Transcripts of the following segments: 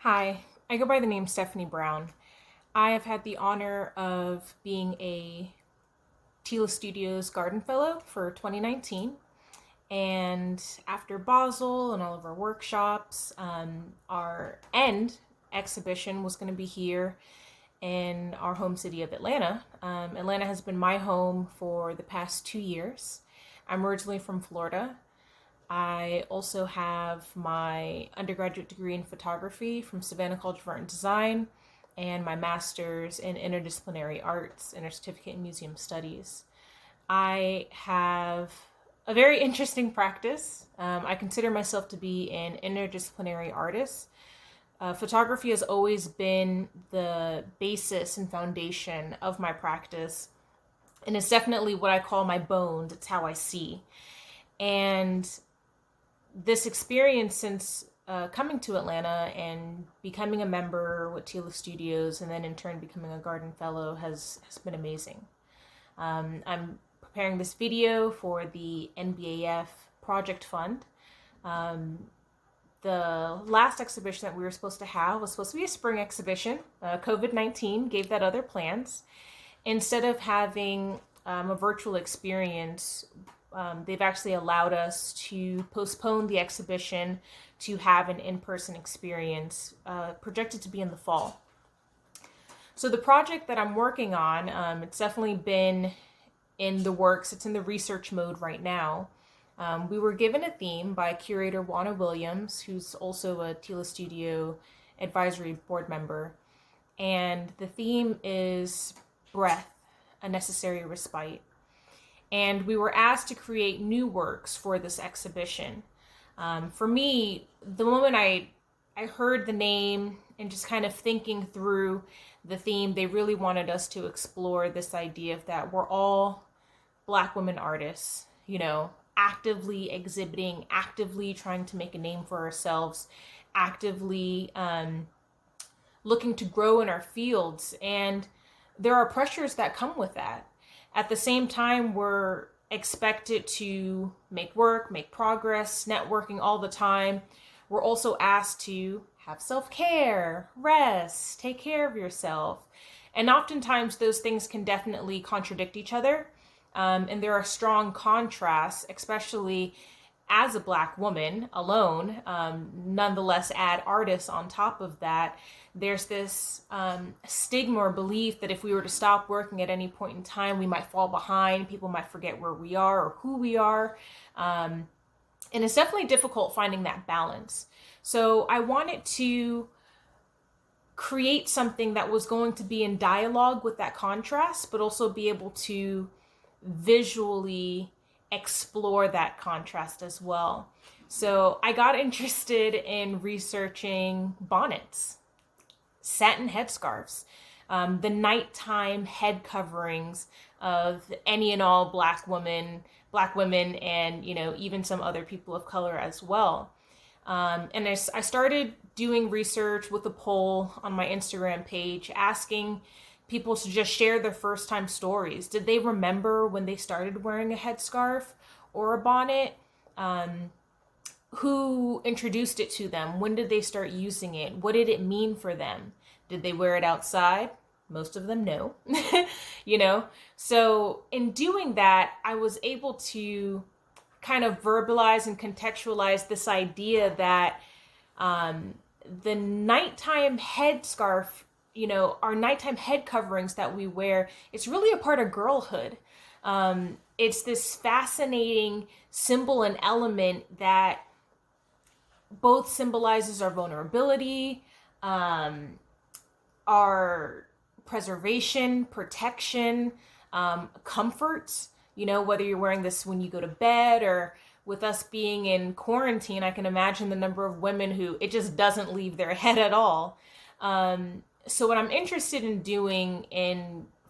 Hi, I go by the name Stephanie Brown. I have had the honor of being a Tila Studios Garden Fellow for 2019. And after Basel and all of our workshops, our end exhibition was going to be here in our home city of Atlanta. Atlanta has been my home for the past 2 years. I'm originally from Florida. I also have my undergraduate degree in photography from Savannah College of Art and Design and my master's in interdisciplinary arts and a certificate in museum studies. I have a very interesting practice. I consider myself to be an interdisciplinary artist. Photography has always been the basis and foundation of my practice, and it's definitely what I call my bones. It's how I see. And this experience since coming to Atlanta and becoming a member with Tila Studios and then in turn becoming a garden fellow has been amazing. I'm preparing this video for the NBAF Project Fund. Um, the last exhibition that we were supposed to have was supposed to be a spring exhibition. COVID-19 gave that other plans. Instead of having a virtual experience, they've actually allowed us to postpone the exhibition to have an in-person experience, projected to be in the fall. So the project that I'm working on, it's definitely been in the works. It's in the research mode right now. We were given a theme by curator Juana Williams, who's also a Tila Studio advisory board member. And the theme is breath, a necessary respite. And we were asked to create new works for this exhibition. For me, the moment I heard the name and just kind of thinking through the theme, they really wanted us to explore this idea of that we're all Black women artists, actively exhibiting, actively trying to make a name for ourselves, actively looking to grow in our fields. And there are pressures that come with that. At the same time, we're expected to make work, make progress, networking all the time. We're also asked to have self-care, rest, take care of yourself. And oftentimes those things can definitely contradict each other. And there are strong contrasts, especially as a Black woman alone, nonetheless add artists on top of that. There's this stigma or belief that if we were to stop working at any point in time, we might fall behind. People might forget where we are or who we are. And it's definitely difficult finding that balance. So I wanted to create something that was going to be in dialogue with that contrast, but also be able to visually explore that contrast as well. So I got interested in researching bonnets, satin headscarves, the nighttime head coverings of any and all Black women, and even some other people of color as well. And I started doing research with a poll on my Instagram page asking people to just share their first time stories. Did they remember when they started wearing a headscarf or a bonnet? Who introduced it to them? When did they start using it? What did it mean for them? Did they wear it outside? Most of them no. So in doing that, I was able to kind of verbalize and contextualize this idea that the nighttime headscarf, our nighttime head coverings that we wear, it's really a part of girlhood. It's this fascinating symbol and element that both symbolizes our vulnerability, our preservation, protection, comfort. Whether you're wearing this when you go to bed or with us being in quarantine, I can imagine the number of women who it just doesn't leave their head at all. So what I'm interested in doing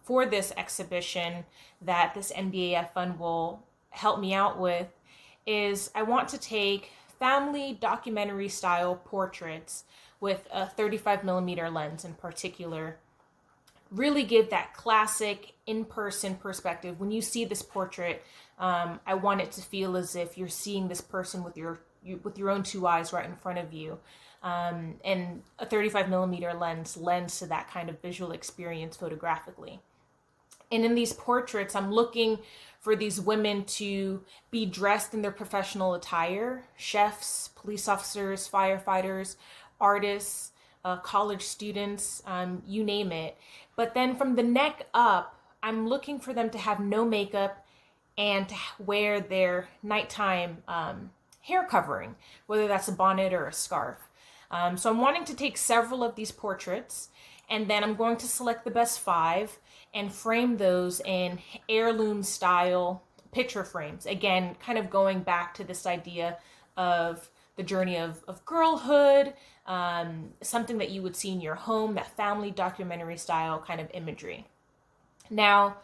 for this exhibition that this NBAF fund will help me out with is I want to take family documentary style portraits with a 35 millimeter lens in particular, really give that classic in-person perspective. When you see this portrait, I want it to feel as if you're seeing this person with your with your own two eyes right in front of you. And a 35 millimeter lens lends to that kind of visual experience photographically. And in these portraits, I'm looking for these women to be dressed in their professional attire: chefs, police officers, firefighters, artists, college students, you name it. But then from the neck up, I'm looking for them to have no makeup and to wear their nighttime hair covering, whether that's a bonnet or a scarf. So I'm wanting to take several of these portraits, and then I'm going to select the best 5 and frame those in heirloom style picture frames. Again, kind of going back to this idea of the journey of girlhood, something that you would see in your home, that family documentary style kind of imagery. Now,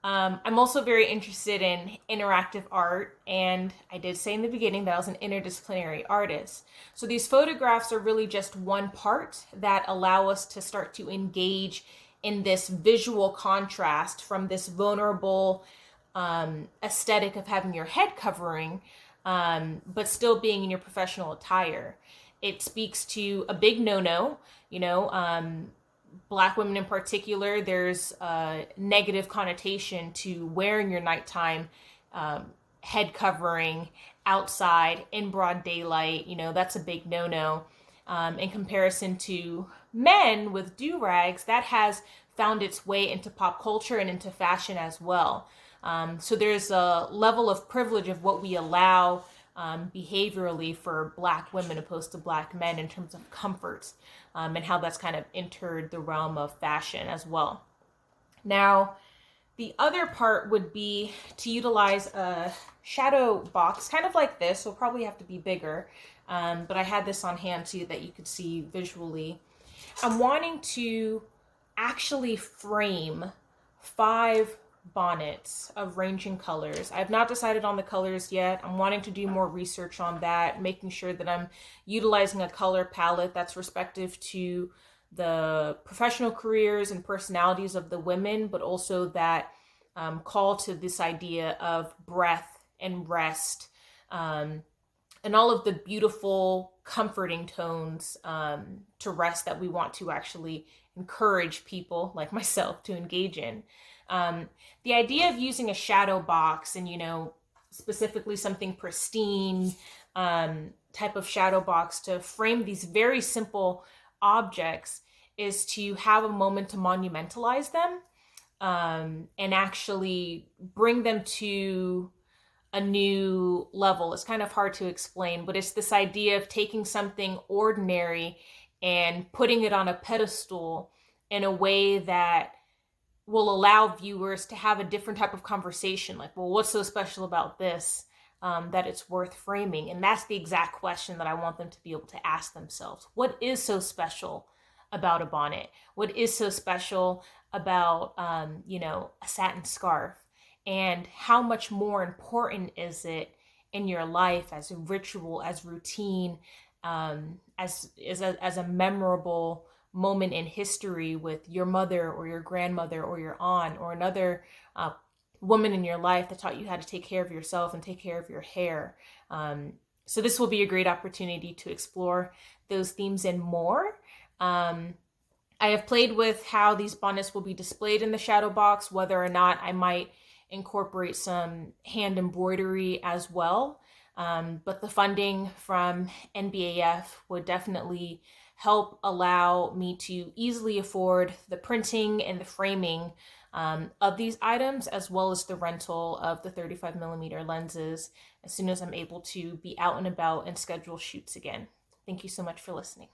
I'm also very interested in interactive art, and I did say in the beginning that I was an interdisciplinary artist. So these photographs are really just one part that allow us to start to engage in this visual contrast from this vulnerable aesthetic of having your head covering, but still being in your professional attire. It speaks to a big no-no, Black women in particular. There's a negative connotation to wearing your nighttime head covering outside in broad daylight. That's a big no-no. In comparison to men with do-rags, that has found its way into pop culture and into fashion as well. So there's a level of privilege of what we allow behaviorally for Black women opposed to Black men in terms of comfort, and how that's kind of entered the realm of fashion as well. Now, the other part would be to utilize a shadow box, kind of like this. So it'll probably have to be bigger, but I had this on hand so that you could see visually. I'm wanting to actually frame 5 bonnets of ranging colors. I have not decided on the colors yet. I'm wanting to do more research on that, making sure that I'm utilizing a color palette that's respective to the professional careers and personalities of the women, but also that call to this idea of breath and rest, and all of the beautiful, comforting tones to rest that we want to actually encourage people like myself to engage in. The idea of using a shadow box and, specifically something pristine type of shadow box to frame these very simple objects is to have a moment to monumentalize them, and actually bring them to a new level. It's kind of hard to explain, but it's this idea of taking something ordinary and putting it on a pedestal in a way that will allow viewers to have a different type of conversation. Like, well, what's so special about this that it's worth framing? And that's the exact question that I want them to be able to ask themselves. What is so special about a bonnet? What is so special about, a satin scarf? And how much more important is it in your life as a ritual, as routine, as a memorable moment in history with your mother or your grandmother or your aunt or another woman in your life that taught you how to take care of yourself and take care of your hair. So this will be a great opportunity to explore those themes and more. I have played with how these bonnets will be displayed in the shadow box, whether or not I might incorporate some hand embroidery as well. But the funding from NBAF would definitely help allow me to easily afford the printing and the framing of these items, as well as the rental of the 35 millimeter lenses as soon as I'm able to be out and about and schedule shoots again. Thank you so much for listening.